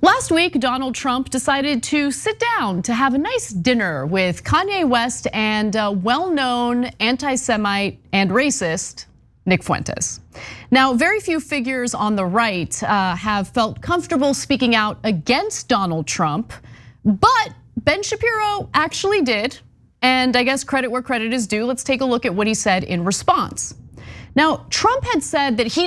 Last week, Donald Trump decided to sit down to have a nice dinner with Kanye West and well-known anti-Semite and racist Nick Fuentes. Now, very few figures on the right have felt comfortable speaking out against Donald Trump, but Ben Shapiro actually did. And I guess credit where credit is due. Let's take a look at what he said in response. Now, Trump had said that he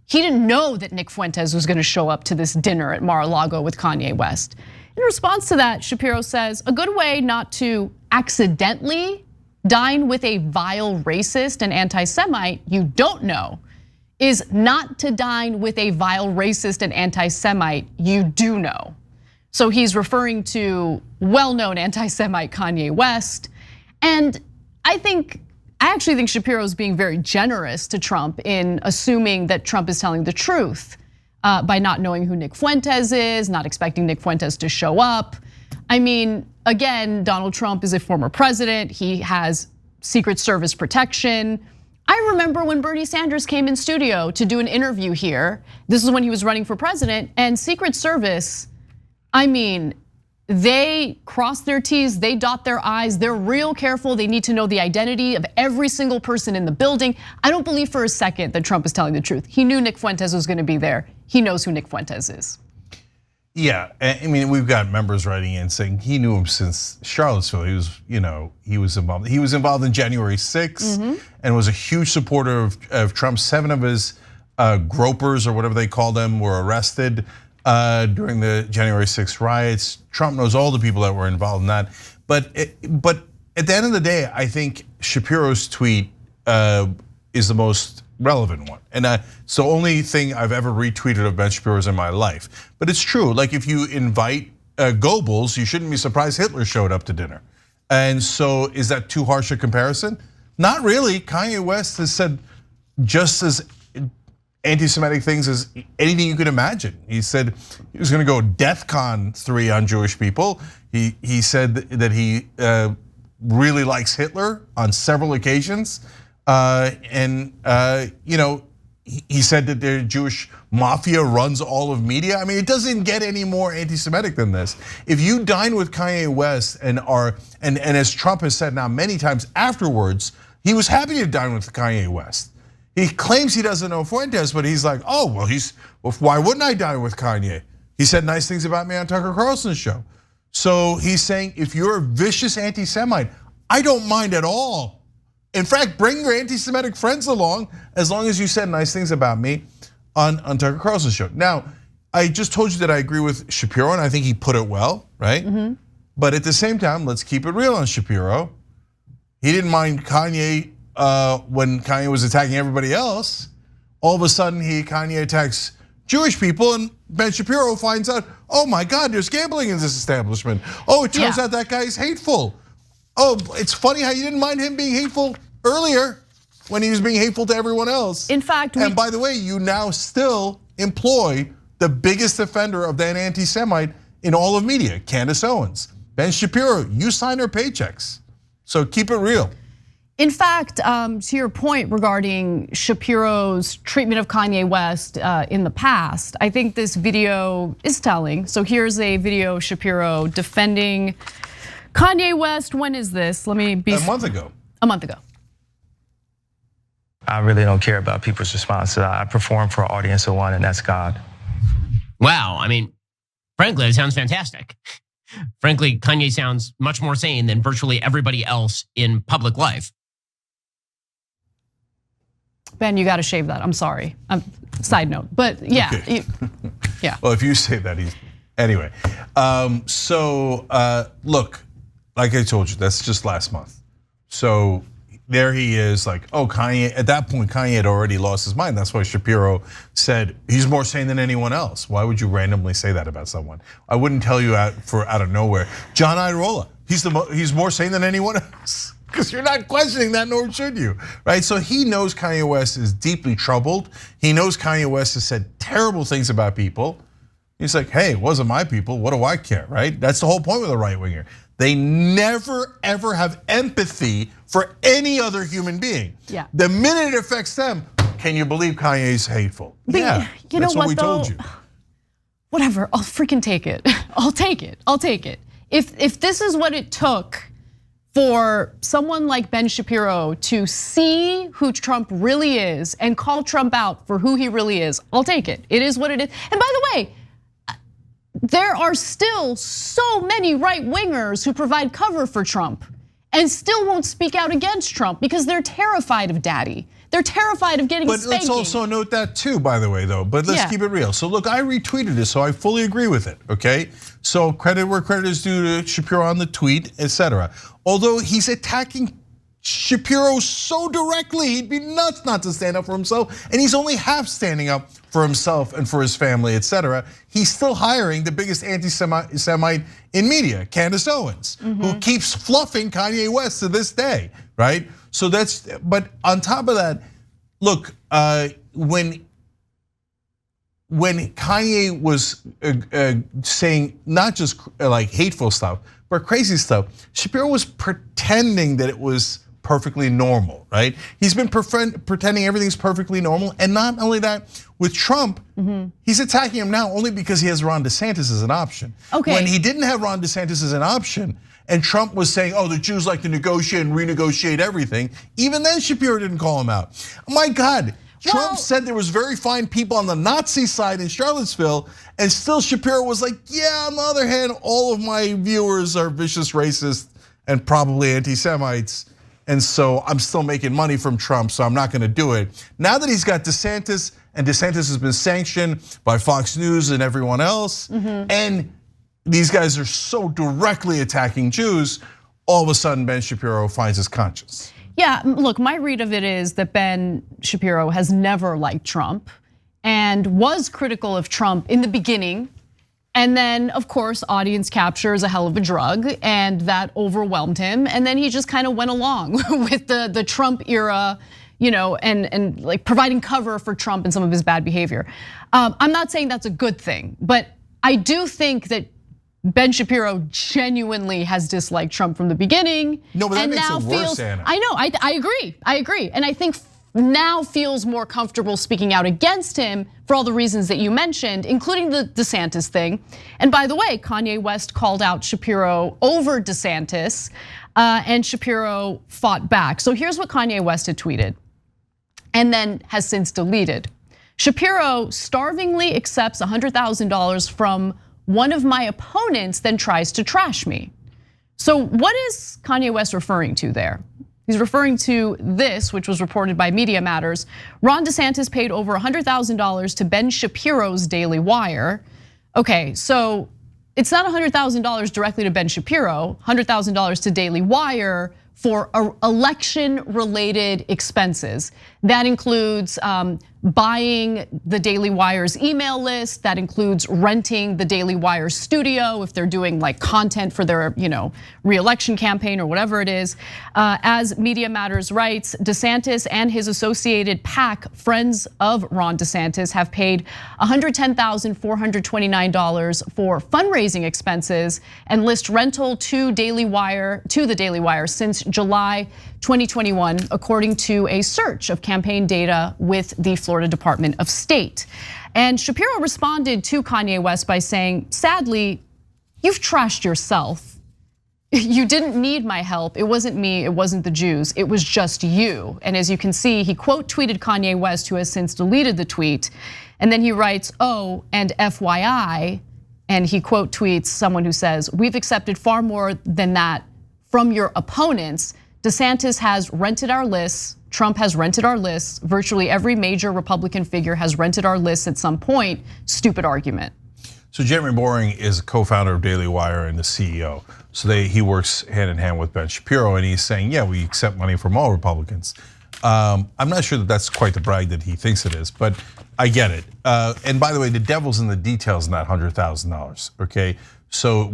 didn't know that Nick Fuentes was gonna show up to this dinner at Mar-a-Lago with Kanye West. In response to that, Shapiro says, a good way not to accidentally dine with a vile racist and anti-Semite you don't know is not to dine with a vile racist and anti-Semite you do know. So he's referring to well-known anti-Semite Kanye West. And I actually think Shapiro is being very generous to Trump in assuming that Trump is telling the truth by not knowing who Nick Fuentes is, not expecting Nick Fuentes to show up. I mean, again, Donald Trump is a former president. He has Secret Service protection. I remember when Bernie Sanders came in studio to do an interview here. This is when he was running for president, and Secret Service, I mean, they cross their T's, they dot their I's, they're real careful. They need to know the identity of every single person in the building. I don't believe for a second that Trump is telling the truth. He knew Nick Fuentes was gonna be there. He knows who Nick Fuentes is. Yeah, I mean, we've got members writing in saying he knew him since Charlottesville. He was involved. He was involved in January 6th and was a huge supporter of Trump. 7 of his gropers or whatever they call them were arrested during the January 6th riots. Trump knows all the people that were involved in that. But at the end of the day, I think Shapiro's tweet is the most relevant one. And it's the only thing I've ever retweeted of Ben Shapiro's in my life. But it's true, like if you invite Goebbels, you shouldn't be surprised Hitler showed up to dinner. And so is that too harsh a comparison? Not really. Kanye West has said just as anti-Semitic things as anything you could imagine. He said he was gonna go DEFCON 3 on Jewish people. He said that he really likes Hitler on several occasions. He said that the Jewish mafia runs all of media. I mean, it doesn't get any more anti-Semitic than this. If you dine with Kanye West and as Trump has said now many times afterwards, he was happy to dine with Kanye West. He claims he doesn't know Fuentes, but he's like, oh, well, why wouldn't I dine with Kanye? He said nice things about me on Tucker Carlson's show. So he's saying, if you're a vicious anti-Semite, I don't mind at all. In fact, bring your anti-Semitic friends along as long as you said nice things about me on Tucker Carlson's show. Now, I just told you that I agree with Shapiro and I think he put it well, right? But at the same time, let's keep it real on Shapiro. He didn't mind Kanye when Kanye was attacking everybody else. All of a sudden, Kanye attacks Jewish people and Ben Shapiro finds out, oh my God, there's gambling in this establishment. Oh, it turns out that guy is hateful. Oh, it's funny how you didn't mind him being hateful earlier when he was being hateful to everyone else. In fact, and by the way, you now still employ the biggest offender of that anti-Semite in all of media, Candace Owens. Ben Shapiro, you sign her paychecks. So keep it real. In fact, to your point regarding Shapiro's treatment of Kanye West in the past, I think this video is telling. So here's a video of Shapiro defending Kanye West. When is this? Let me be. A month ago. A month ago. I really don't care about people's responses. I perform for an audience of one, and that's God. Wow, I mean, frankly, it sounds fantastic. Frankly, Kanye sounds much more sane than virtually everybody else in public life. Ben, you got to shave that. I'm sorry. Side note, but yeah, okay. Yeah. Well, if you say that, anyway. Look, like I told you, that's just last month. So there he is, like, oh, Kanye. At that point, Kanye had already lost his mind. That's why Shapiro said he's more sane than anyone else. Why would you randomly say that about someone? I wouldn't tell you out of nowhere. John Iadarola, he's more sane than anyone else. Because you're not questioning that, nor should you, right? So he knows Kanye West is deeply troubled. He knows Kanye West has said terrible things about people. He's like, hey, it wasn't my people, what do I care, right? That's the whole point with a right winger. They never ever have empathy for any other human being. Yeah. The minute it affects them, can you believe Kanye's hateful? But yeah, you know that's what we though? told you. whatever, I'll freaking take it. I'll take it, I'll take it. If this is what it took for someone like Ben Shapiro to see who Trump really is and call Trump out for who he really is, I'll take it. It is what it is. And by the way, there are still so many right-wingers who provide cover for Trump and still won't speak out against Trump because they're terrified of daddy. They're terrified of getting spanking. But let's also note that too, by the way, though. But let's keep it real. So look, I retweeted this, so I fully agree with it, okay? So credit where credit is due to Shapiro on the tweet, etc. Although he's attacking Shapiro so directly, he'd be nuts not to stand up for himself, and he's only half standing up for himself and for his family, etc. He's still hiring the biggest anti-Semite in media, Candace Owens, who keeps fluffing Kanye West to this day, right? So but on top of that, look, when Kanye was saying not just like hateful stuff, but crazy stuff, Shapiro was pretending that it was perfectly normal, right? He's been pretending everything's perfectly normal, and not only that, with Trump, he's attacking him now only because he has Ron DeSantis as an option. Okay. When he didn't have Ron DeSantis as an option, and Trump was saying, the Jews like to negotiate and renegotiate everything, even then Shapiro didn't call him out. My God, Trump said there was very fine people on the Nazi side in Charlottesville, and still Shapiro was like, yeah, on the other hand, all of my viewers are vicious racists and probably anti-Semites. And so I'm still making money from Trump, so I'm not gonna do it. Now that he's got DeSantis, and DeSantis has been sanctioned by Fox News and everyone else, and these guys are so directly attacking Jews, all of a sudden Ben Shapiro finds his conscience. Yeah, look, my read of it is that Ben Shapiro has never liked Trump and was critical of Trump in the beginning. And then, of course, audience capture is a hell of a drug, and that overwhelmed him. And then he just kind of went along with the Trump era, and like providing cover for Trump and some of his bad behavior. I'm not saying that's a good thing, but I do think that Ben Shapiro genuinely has disliked Trump from the beginning. No, but that makes it worse, Anna. I know, I agree. And I think now feels more comfortable speaking out against him for all the reasons that you mentioned, including the DeSantis thing. And by the way, Kanye West called out Shapiro over DeSantis, and Shapiro fought back. So here's what Kanye West had tweeted, and then has since deleted. Shapiro starvingly accepts $100,000 from one of my opponents, then tries to trash me. So what is Kanye West referring to there? He's referring to this, which was reported by Media Matters. Ron DeSantis paid over $100,000 to Ben Shapiro's Daily Wire. Okay, so it's not $100,000 directly to Ben Shapiro, $100,000 to Daily Wire for election-related expenses. That includes buying the Daily Wire's email list. That includes renting the Daily Wire studio if they're doing like content for their re-election campaign or whatever it is. As Media Matters writes, DeSantis and his associated PAC, Friends of Ron DeSantis, have paid $110,429 for fundraising expenses and list rental to the Daily Wire since July 2021, according to a search of campaign data with the Florida Department of State. And Shapiro responded to Kanye West by saying, sadly, you've trashed yourself. You didn't need my help. It wasn't me, it wasn't the Jews, it was just you. And as you can see, he quote tweeted Kanye West, who has since deleted the tweet. And then he writes, oh, and FYI, and he quote tweets someone who says, we've accepted far more than that from your opponents. DeSantis has rented our lists. Trump has rented our lists. Virtually every major Republican figure has rented our lists at some point. Stupid argument. So Jeremy Boring is a co-founder of Daily Wire and the CEO. So he works hand in hand with Ben Shapiro, and he's saying, yeah, we accept money from all Republicans. I'm not sure that that's quite the brag that he thinks it is, but I get it. And by the way, the devil's in the details in that $100,000, okay? So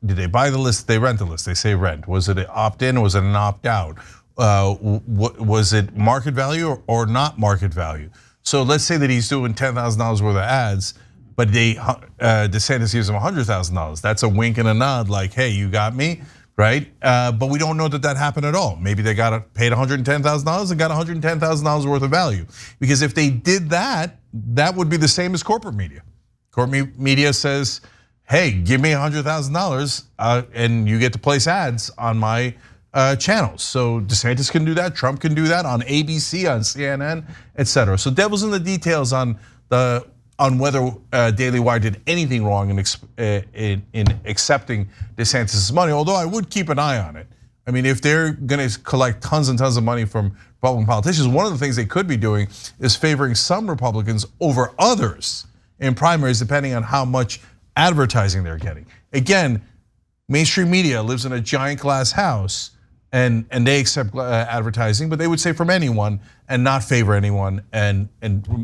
did they buy the list? Did they rent the list? They say rent. Was it an opt-in or was it an opt-out? Was it market value or not market value? So let's say that he's doing $10,000 worth of ads, but DeSantis gives him $100,000. That's a wink and a nod, like, hey, you got me, right? But we don't know that happened at all. Maybe they got paid $110,000 and got $110,000 worth of value. Because if they did that, that would be the same as corporate media. Court media says, hey, give me $100,000 and you get to place ads on my channels. So DeSantis can do that, Trump can do that on ABC, on CNN, etc. So devil's in the details on whether Daily Wire did anything wrong in accepting DeSantis' money. Although I would keep an eye on it. I mean, if they're going to collect tons and tons of money from Republican politicians, one of the things they could be doing is favoring some Republicans over others in primaries, depending on how much advertising they're getting. Again, mainstream media lives in a giant glass house, and they accept advertising, but they would say from anyone and not favor anyone and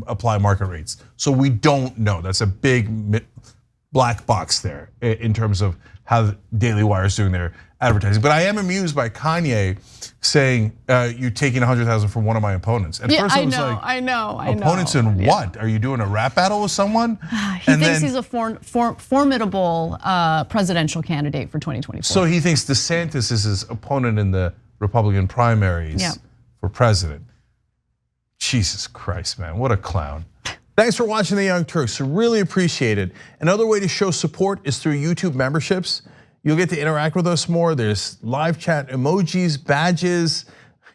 apply market rates. So we don't know. That's a big black box there in terms of how Daily Wire is doing their advertising. But I am amused by Kanye saying, you're taking $100,000 from one of my opponents. At first I was like, I know. Opponents in what? Are you doing a rap battle with someone? He thinks he's a formidable presidential candidate for 2024. So he thinks DeSantis is his opponent in the Republican primaries for president. Jesus Christ, man, what a clown. Thanks for watching The Young Turks, really appreciate it. Another way to show support is through YouTube memberships. You'll get to interact with us more. There's live chat emojis, badges.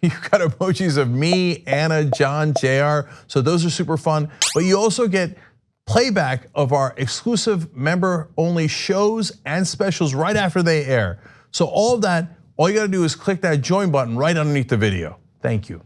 You've got emojis of me, Anna, John, JR. So those are super fun. But you also get playback of our exclusive member-only shows and specials right after they air. So all of that, all you gotta do is click that join button right underneath the video. Thank you.